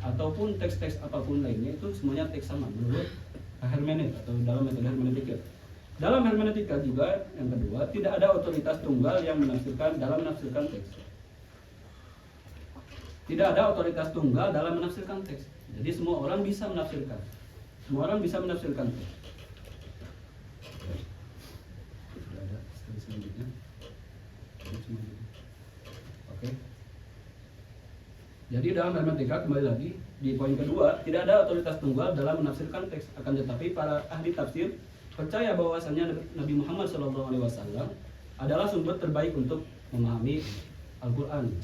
ataupun teks-teks apapun lainnya itu semuanya teks sama menurut hermeneutik atau dalam metode hermeneutika. Dalam hermeneutika juga yang kedua, tidak ada otoritas tunggal yang menafsirkan teks. tidak ada otoritas tunggal dalam menafsirkan teks. Jadi semua orang bisa menafsirkan. Semua orang bisa menafsirkan teks. Sudah ada selanjutnya. Oke. Jadi dalam hermeneutika kembali lagi di poin kedua, tidak ada otoritas tunggal dalam menafsirkan teks. Akan tetapi para ahli tafsir percaya bahwasannya Nabi Muhammad SAW adalah sumber terbaik untuk memahami Al-Quran.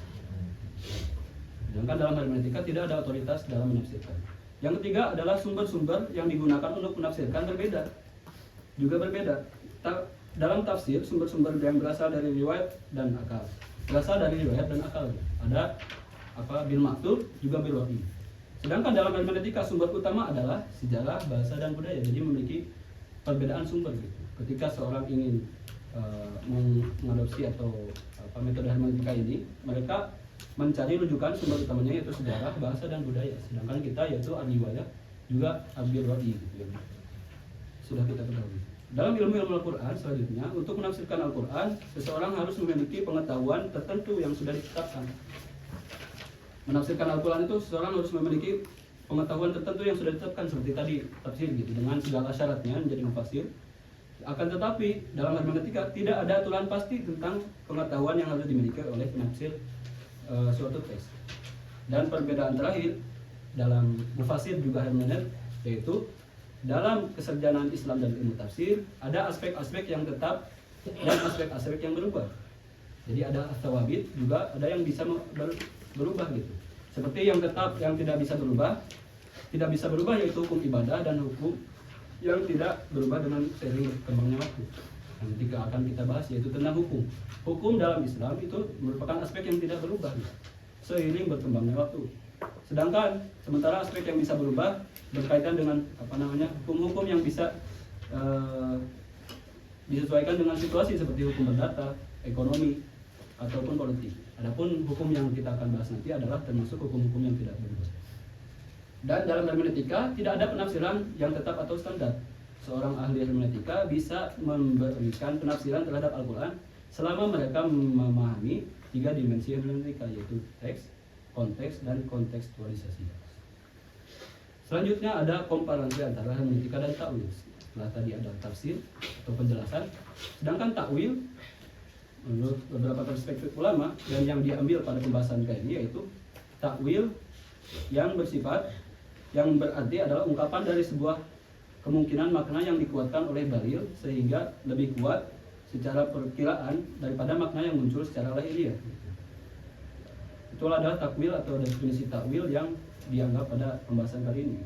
Sedangkan dalam hermeneutika tidak ada otoritas dalam menafsirkan. Yang ketiga adalah sumber-sumber yang digunakan untuk menafsirkan berbeda. Juga berbeda. Dalam tafsir, sumber-sumber yang berasal dari riwayat dan akal. Berasal dari riwayat dan akal. Ada bil maktub, juga bil wahyi. Sedangkan dalam hermeneutika sumber utama adalah sejarah, bahasa, dan budaya. Jadi memiliki perbedaan sumber gitu. Ketika seorang ingin mengadopsi atau metode hermeneutika ini, mereka mencari rujukan sumber utamanya yaitu sejarah, bahasa, dan budaya. Sedangkan kita yaitu riwayat, juga bil wahyi gitu ya. Sudah kita ketahui. Dalam ilmu Al-Quran selanjutnya, untuk menafsirkan Al-Quran, seseorang harus memiliki pengetahuan tertentu yang sudah ditetapkan. Menafsirkan Al-Quran itu seseorang harus memiliki pengetahuan tertentu yang sudah ditetapkan seperti tadi tafsir gitu, dengan segala syaratnya menjadi mufasir. Akan tetapi dalam hermeneutika tidak ada aturan pasti tentang pengetahuan yang harus dimiliki oleh penafsir suatu teks. Dan perbedaan terakhir dalam mufasir juga hermeneutik, yaitu dalam keserjanaan Islam dan ilmu tafsir ada aspek-aspek yang tetap dan aspek-aspek yang berubah. Jadi ada thawabit, juga ada yang bisa berubah gitu. Seperti yang tetap, yang tidak bisa berubah yaitu hukum ibadah dan hukum yang tidak berubah dengan seiring berkembangnya waktu. Yang ketika akan kita bahas yaitu tentang hukum. Hukum dalam Islam itu merupakan aspek yang tidak berubah seiring berkembangnya waktu. Sedangkan sementara aspek yang bisa berubah berkaitan dengan hukum-hukum yang bisa disesuaikan dengan situasi seperti hukum perdata, ekonomi, ataupun politik. Adapun hukum yang kita akan bahas nanti adalah termasuk hukum-hukum yang tidak berubah. Dan dalam hermeneutika tidak ada penafsiran yang tetap atau standar. Seorang ahli hermeneutika bisa memberikan penafsiran terhadap Al-Quran selama mereka memahami 3 dimensi hermeneutika, yaitu teks, konteks, dan kontekstualisasi. Selanjutnya ada komparasi antara hermeneutika dan takwil. Setelah tadi ada tafsir atau penjelasan, sedangkan takwil menurut beberapa perspektif ulama dan yang diambil pada pembahasan kali ini yaitu takwil yang bersifat, yang berarti adalah ungkapan dari sebuah kemungkinan makna yang dikuatkan oleh dalil sehingga lebih kuat secara perkiraan daripada makna yang muncul secara lahiriah. Itulah adalah takwil atau definisi takwil yang dianggap pada pembahasan kali ini.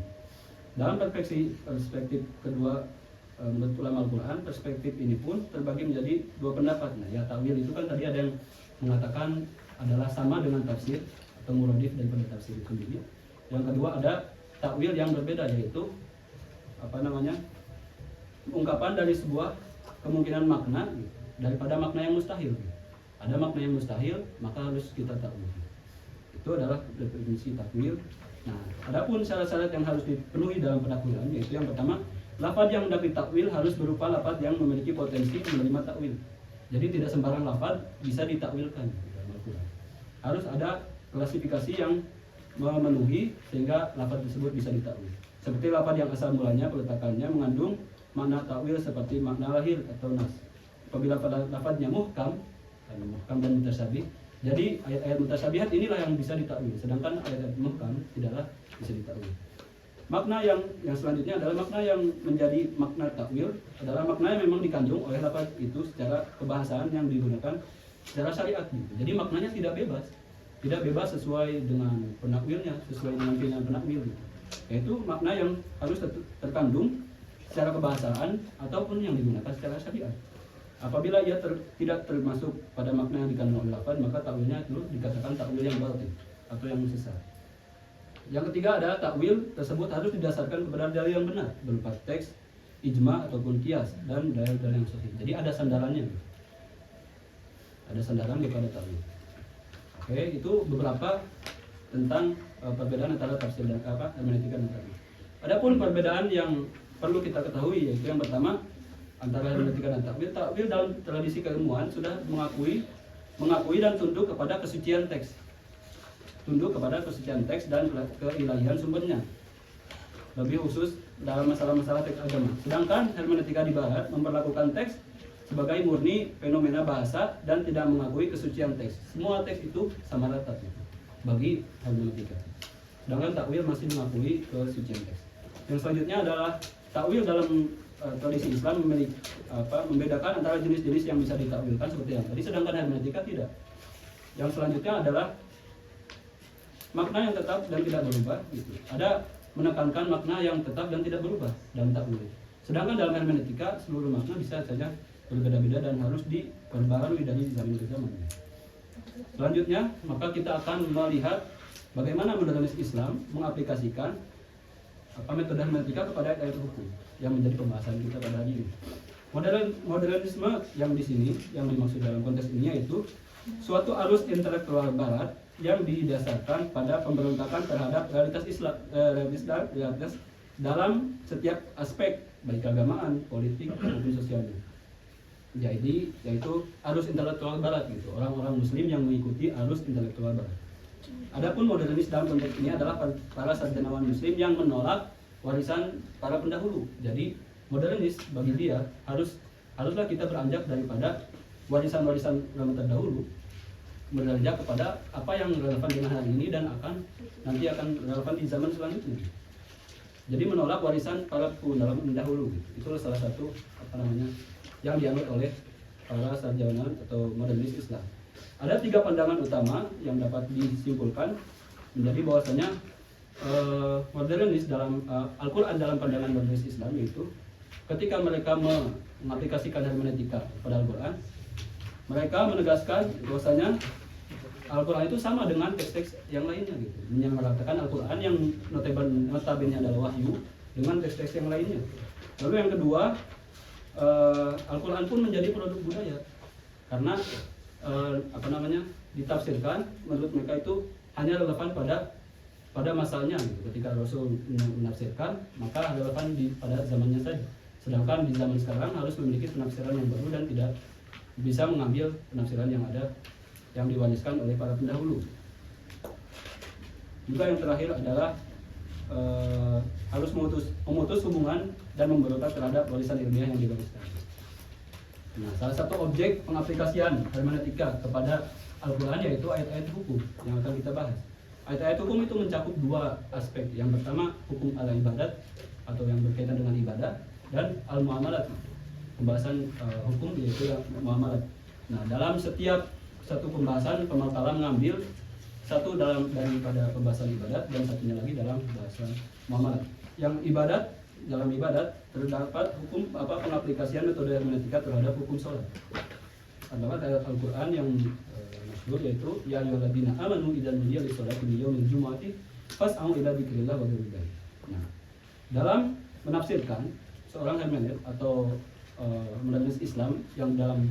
Dalam perspektif kedua menurut ulama Al-Quran, perspektif ini pun terbagi menjadi 2 pendapat. Nah, ya takwil itu kan tadi ada yang mengatakan adalah sama dengan tafsir atau muradif daripada tafsir itu sendiri. Yang kedua ada takwil yang berbeda, yaitu ungkapan dari sebuah kemungkinan makna daripada makna yang mustahil. Ada makna yang mustahil, maka harus kita takwil. Itu adalah definisi takwil. Nah, adapun syarat-syarat yang harus dipenuhi dalam penakwilan, yaitu yang pertama, lafaz yang hendak ditakwil harus berupa lafaz yang memiliki potensi menerima takwil. Jadi tidak sembarang lafaz bisa ditakwilkan dalam Al-Quran. Harus ada klasifikasi yang memenuhi sehingga lafaz tersebut bisa ditakwil. Seperti lafaz yang asal mulanya peletakannya mengandung makna takwil seperti makna lahir atau nas. Apabila lafaznya muhkam dan mutasyabih, jadi ayat-ayat mutasyabihat inilah yang bisa ditakwil, sedangkan ayat-ayat muhkam tidaklah bisa ditakwil. Makna yang selanjutnya adalah makna yang menjadi makna takwil adalah makna yang memang dikandung oleh lafaz itu secara kebahasaan yang digunakan secara syariat. Jadi maknanya tidak bebas sesuai dengan penakwilnya, sesuai dengan keinginan penakwil. Yaitu makna yang harus terkandung secara kebahasaan ataupun yang digunakan secara syariat. Apabila ia tidak termasuk pada makna yang dikandung oleh lafaz, maka takwilnya itu dikatakan takwil yang batil atau yang sesat. Yang ketiga adalah takwil tersebut harus didasarkan kepada dalil yang benar berupa teks, ijma ataupun kias dan dalil-dalil yang sahih. Jadi ada sandarannya. Ada sandaran daripada takwil. Oke, itu beberapa tentang perbedaan antara tafsir dan hermeneutika dan takwil. Adapun perbedaan yang perlu kita ketahui yaitu yang pertama antara hermeneutika dan takwil. Takwil dalam tradisi keilmuan sudah mengakui dan tunduk kepada kesucian teks. tunduk kepada kesucian teks dan keilahian sumbernya, lebih khusus dalam masalah-masalah teks agama. Sedangkan hermeneutika di barat memperlakukan teks sebagai murni fenomena bahasa dan tidak mengakui kesucian teks. Semua teks itu sama rata bagi hermeneutika. Sedangkan takwil masih mengakui kesucian teks. Yang selanjutnya adalah takwil dalam tradisi Islam membedakan antara jenis-jenis yang bisa ditakwilkan seperti yang tadi, sedangkan hermeneutika tidak. Yang selanjutnya adalah makna yang tetap dan tidak berubah gitu. Ada menekankan makna yang tetap dan tidak berubah dalam takwil. Sedangkan dalam hermeneutika seluruh makna bisa saja berbeda-beda dan harus diperbarui dari zaman ke zaman. Selanjutnya, maka kita akan melihat bagaimana modernis Islam mengaplikasikan metode hermeneutika kepada ayat hukum yang menjadi pembahasan kita pada hari ini. Modernisme yang di sini, yang dimaksud dalam konteks ini yaitu suatu arus intelektual barat yang didasarkan pada pemberontakan terhadap realitas Islam, realitas dalam setiap aspek baik keagamaan, politik maupun sosialnya. Jadi yaitu arus intelektual barat gitu, orang-orang muslim yang mengikuti arus intelektual barat. Adapun modernis dalam konteks ini adalah para sarjanawan muslim yang menolak warisan para pendahulu. Jadi modernis bagi dia haruslah kita beranjak daripada warisan-warisan ulama terdahulu, beranjak kepada apa yang relevan dengan hari ini dan nanti akan relevan di zaman selanjutnya. Jadi menolak warisan para pendahulu. Itulah salah satu yang dianggap oleh para sarjana atau modernis Islam. Ada 3 pandangan utama yang dapat disimpulkan menjadi bahwasanya modernis dalam Al-Quran dalam pandangan modernis Islam, yaitu ketika mereka mengaplikasikan hermeneutika pada Al-Quran, mereka menegaskan bahwasanya Al-Quran itu sama dengan teks-teks yang lainnya gitu, menyamaratakan Al-Quran yang notabene adalah wahyu dengan teks-teks yang lainnya. Lalu yang kedua, Al-Quran pun menjadi produk budaya karena ditafsirkan menurut mereka itu hanya relevan pada masanya gitu. Ketika Rasul menafsirkan maka relevan pada zamannya saja. Sedangkan di zaman sekarang harus memiliki penafsiran yang baru dan tidak bisa mengambil penafsiran yang ada yang diwariskan oleh para pendahulu. Juga yang terakhir adalah harus memutus hubungan dan memberontak terhadap warisan ilmiah yang diwariskan. Nah, salah satu objek pengaplikasian hermeneutika kepada Al-Quran yaitu ayat-ayat hukum yang akan kita bahas. Ayat-ayat hukum itu mencakup 2 aspek. Yang pertama hukum al-ibadat atau yang berkaitan dengan ibadah, dan al-muamalat, pembahasan hukum yaitu muamalat. Nah, dalam setiap satu pembahasan pemakalan mengambil satu daripada pembahasan ibadat dan satunya lagi dalam pembahasan muamalat. Yang dalam ibadat terdapat hukum pengaplikasian metode hermeneutika terhadap hukum sholat. Adalah ayat Al-Quran yang masyhur yaitu ya ayyuhalladzina amanu idza nudiya lis-sholati min yaumil jumu'ati fas'au ila dzikrillah wa dzikrillah. Nah, dalam menafsirkan seorang hermeneut atau modernis Islam yang dalam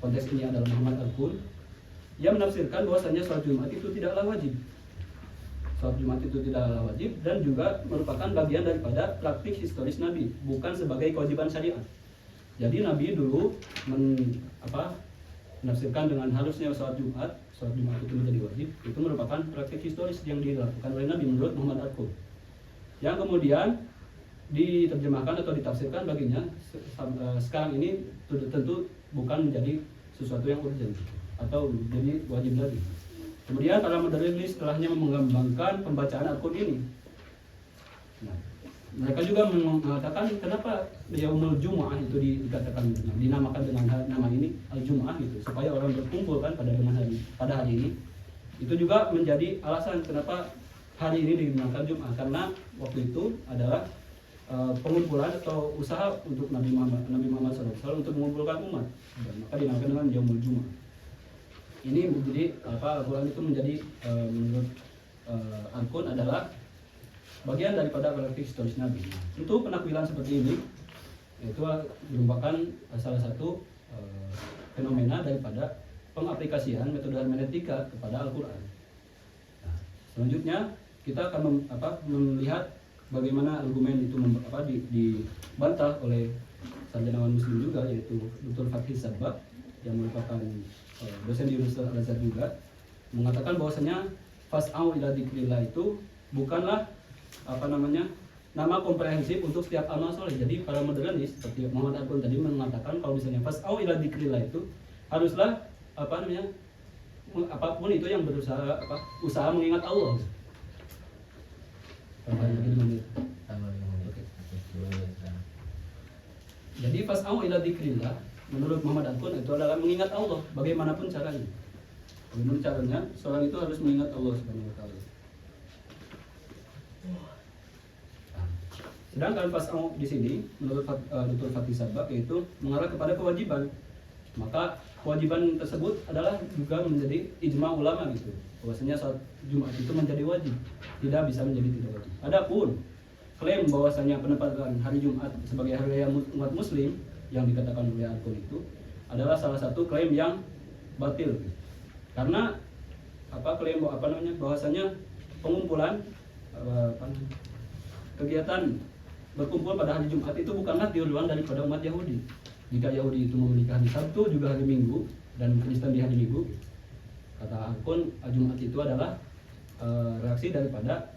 konteks ini adalah Muhammad Al-Qun, ia menafsirkan bahwasanya sholat Jumat itu tidaklah wajib. Sholat Jumat itu tidaklah wajib dan juga merupakan bagian daripada praktik historis Nabi, bukan sebagai kewajiban syariat. Jadi Nabi dulu menafsirkan dengan halusnya sholat Jumat itu menjadi wajib, itu merupakan praktik historis yang dilakukan oleh Nabi menurut Muhammad Al-Qun. Yang kemudian diterjemahkan atau ditafsirkan baginya sekarang ini tentu bukan menjadi sesuatu yang urgent atau jadi wajib lagi. Kemudian para modernis setelahnya mengembangkan pembacaan Al-Qur'an ini. Nah, mereka juga mengatakan kenapa Yaumul Jumu'ah itu dikatakan dinamakan dengan nama ini Al-Jumu'ah gitu, supaya orang berkumpul kan pada hari ini. Itu juga menjadi alasan kenapa hari ini dinamakan Jum'ah, karena waktu itu adalah pengumpulan atau usaha untuk Nabi Muhammad SAW untuk mengumpulkan umat. Dan maka dinamakan dengan Yaumul Jumu'ah. Ini menjadi Al-Quran itu menjadi menurut Al-Qun adalah bagian daripada praktik historis Nabi. Untuk penakwilan seperti ini itu merupakan salah satu fenomena daripada pengaplikasian metode hermeneutika kepada Al-Quran. Nah, selanjutnya kita akan melihat bagaimana argumen itu dibantah oleh sarjanawan muslim juga, yaitu Dr. Fathih Sabak yang merupakan dosen di Universitas Al-Azhar juga, mengatakan bahwasanya fas'au ila dzikrillah itu bukanlah nama komprehensif untuk setiap amal soleh. Jadi para modernis seperti Muhammad Arbun tadi mengatakan kalau misalnya fas'au ila dzikrillah itu haruslah apapun itu yang berusaha usaha mengingat Allah. Jadi fas'au ila dzikrillah menurut Muhammad Arbun itu adalah mengingat Allah bagaimanapun caranya. Bagaimana caranya? Seorang itu harus mengingat Allah Subhanahu wa taala. Sedangkan fas'au di sini menurut Dr. Fatih Sabak yaitu mengarah kepada kewajiban. Maka kewajiban tersebut adalah juga menjadi ijma ulama gitu. Bahwasanya salat Jumat itu menjadi wajib, tidak bisa menjadi tidak wajib. Adapun klaim bahwasanya penempatan hari Jumat sebagai hari raya umat muslim yang dikatakan oleh Al-Qur'an itu adalah salah satu klaim yang batil. Karena klaim bahwasanya pengumpulan kegiatan berkumpul pada hari Jumat itu bukanlah tiruan daripada umat Yahudi. Jika Yahudi itu memiliki hari Sabtu juga hari Minggu dan Kristen di hari Minggu, kata Al-Qur'an Jumat itu adalah reaksi daripada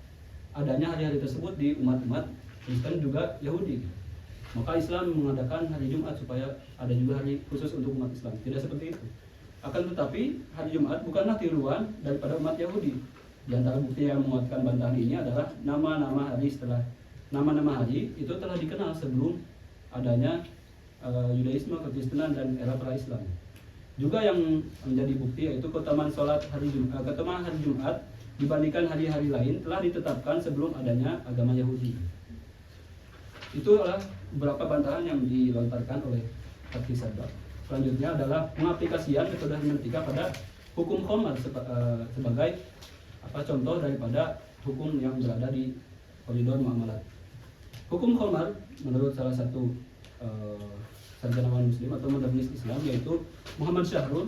adanya hari-hari tersebut di umat-umat Kristen juga Yahudi. Maka Islam mengadakan hari Jumat supaya ada juga hari khusus untuk umat Islam. Tidak seperti itu. Akan tetapi hari Jumat bukanlah tiruan daripada umat Yahudi. Di antara bukti yang menguatkan bantahan ini adalah nama-nama hari itu telah dikenal sebelum adanya Yudaisme, Kekristenan dan era pra-Islam. Juga yang menjadi bukti yaitu keutamaan hari Jumat dibandingkan hari-hari lain telah ditetapkan sebelum adanya agama Yahudi. Itu adalah beberapa bantahan yang dilontarkan oleh Fatih Sabak. Selanjutnya adalah pengaplikasian metode hermeneutika pada hukum khamar sebagai contoh daripada hukum yang berada di koridor muamalat. Hukum khamar menurut salah satu sarjanawan muslim atau modernis Islam yaitu Muhammad Syahrul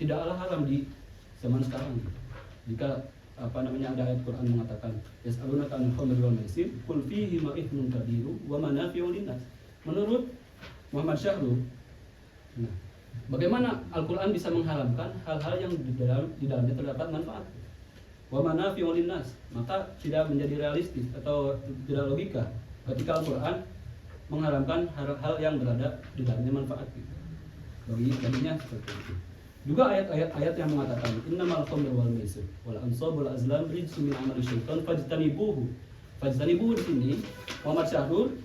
tidaklah haram di zaman sekarang. Jika ada ayat Quran mengatakan yas'alunaka 'anil khamri wal maisir qul fihi ma ithmun kabiru wa manafi'u linnas. Menurut Muhammad Syahrul, bagaimana Al-Quran bisa mengharamkan hal-hal yang di dalamnya terdapat manfaat? Wa manafi'u linnas, maka tidak menjadi realistis atau tidak logika ketika Al-Quran mengharamkan hal-hal yang berada di dalamnya manfaat baginya seperti itu. Juga ayat-ayat yang mengatakan innamal khamru wal maisir wal ansab wal azlam rijsun min amali syaitan fajtanibuhu. Fajtanibuhu di sini Muhammad Syahrul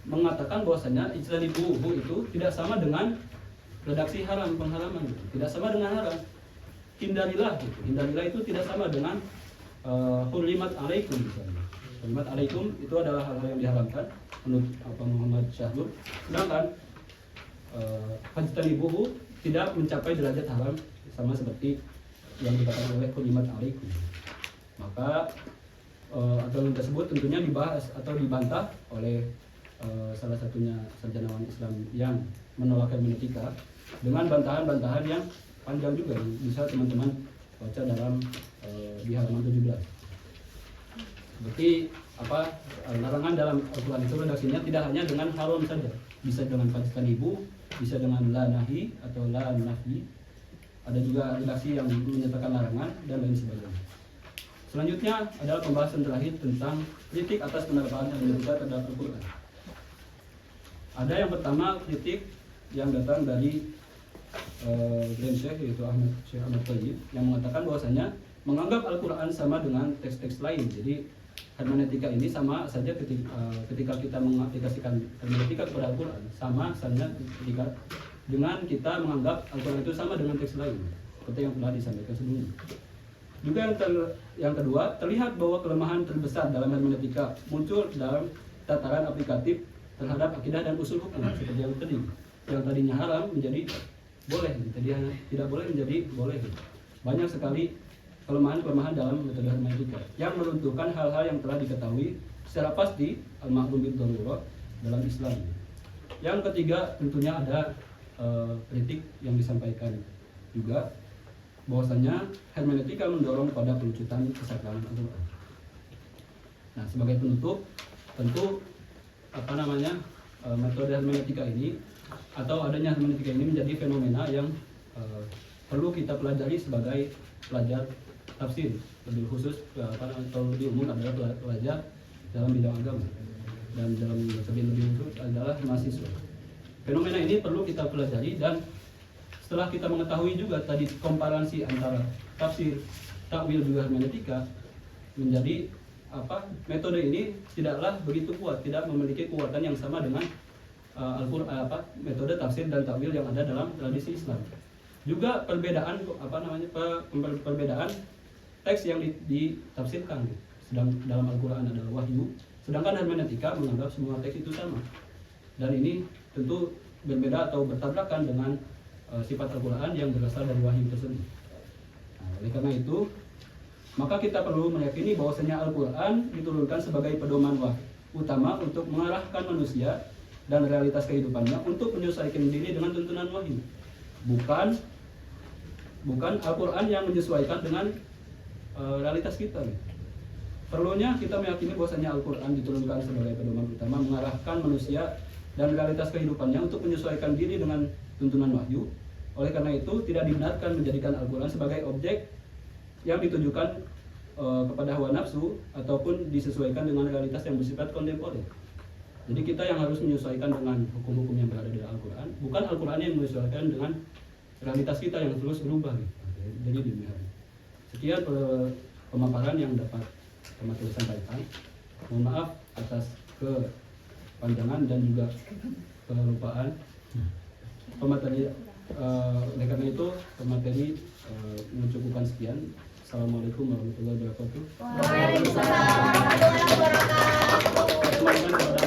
mengatakan bahwasanya ijtanibuhu itu tidak sama dengan redaksi haram, pengharaman gitu. Tidak sama dengan haram. Hindarilah gitu. Hindarilah itu tidak sama dengan hurrimat alaikum misalnya. Hurrimat alaikum itu adalah hal-hal yang diharamkan menurut Muhammad Syahrul. Sedangkan fajtanibuhu tidak mencapai derajat haram sama seperti yang dikatakan oleh hurrimat alaikum. Maka aturan tersebut tentunya dibahas atau dibantah oleh salah satunya sarjanawan Islam yang menolak hermeneutika dengan bantahan-bantahan yang panjang juga. Bisa teman-teman baca dalam di halaman 17. Berarti larangan dalam Al-Quran itu redaksinya tidak hanya dengan haram saja, bisa dengan fajtanibu, bisa dengan la nahi atau la nafi. Ada juga redaksi yang menyatakan larangan dan lain sebagainya. Selanjutnya adalah pembahasan terakhir tentang kritik atas penerapan hermeneutika terhadap Al-Quran. Ada yang pertama kritik yang datang dari Grand Sheikh yaitu Syekh Ahmad Thayyib yang mengatakan bahwasanya menganggap Al-Quran sama dengan teks-teks lain. Jadi hermeneutika ini sama saja ketika kita mengaplikasikan hermeneutika kepada Al-Quran, sama saja ketika dengan kita menganggap Al-Quran itu sama dengan teks lain seperti yang telah disampaikan sebelumnya. Juga yang kedua, terlihat bahwa kelemahan terbesar dalam hermeneutika muncul dalam tataran aplikatif terhadap akidah dan usul hukum seperti yang tadi. Yang tadinya haram menjadi boleh, tadinya tidak boleh menjadi boleh. Banyak sekali kelemahan-kelemahan dalam metode hermeneutika yang meruntuhkan hal-hal yang telah diketahui secara pasti al-ma'lum bid-darurah dalam Islam. Yang ketiga tentunya ada kritik yang disampaikan juga bahwasanya hermeneutika mendorong pada pelucutan kesakralan Al-Quran. Nah, sebagai penutup, tentu metode hermeneutika ini atau adanya hermeneutika ini menjadi fenomena yang perlu kita pelajari sebagai pelajar tafsir, lebih khusus atau lebih umum adalah pelajar dalam bidang agama, dan dalam lebih khusus adalah mahasiswa. Fenomena ini perlu kita pelajari, dan setelah kita mengetahui juga tadi komparasi antara tafsir, takwil juga hermeneutika, menjadi metode ini tidaklah begitu kuat, tidak memiliki kekuatan yang sama dengan metode tafsir dan takwil yang ada dalam tradisi Islam. Juga perbedaan perbedaan teks yang ditafsirkan. Sedang dalam Al-Qur'an adalah wahyu, sedangkan hermeneutika menganggap semua teks itu sama. Dan ini tentu berbeda atau bertabrakan dengan sifat Al-Qur'an yang berasal dari wahyu tersebut. Nah, oleh karena itu, maka kita perlu meyakini bahwasanya Al-Quran diturunkan sebagai pedoman utama untuk mengarahkan manusia dan realitas kehidupannya untuk menyesuaikan diri dengan tuntunan wahyu. Bukan Al-Quran yang menyesuaikan dengan realitas kita. Perlunya kita meyakini bahwasanya Al-Quran diturunkan sebagai pedoman utama mengarahkan manusia dan realitas kehidupannya untuk menyesuaikan diri dengan tuntunan wahyu. Oleh karena itu, tidak dibenarkan menjadikan Al-Quran sebagai objek yang ditujukan kepada hawa nafsu ataupun disesuaikan dengan realitas yang bersifat kontemporer. Jadi kita yang harus menyesuaikan dengan hukum-hukum yang berada di Al-Quran, bukan Al-Quran yang menyesuaikan dengan realitas kita yang terus berubah. Jadi demikian. Sekian pemaparan yang dapat teman sampaikan. Mohon maaf atas kepanjangan dan juga kelupaan pemateri. Oleh karena itu pemateri mencukupkan sekian. Assalamualaikum warahmatullahi wabarakatuh.
Waalaikumsalam warahmatullahi wabarakatuh.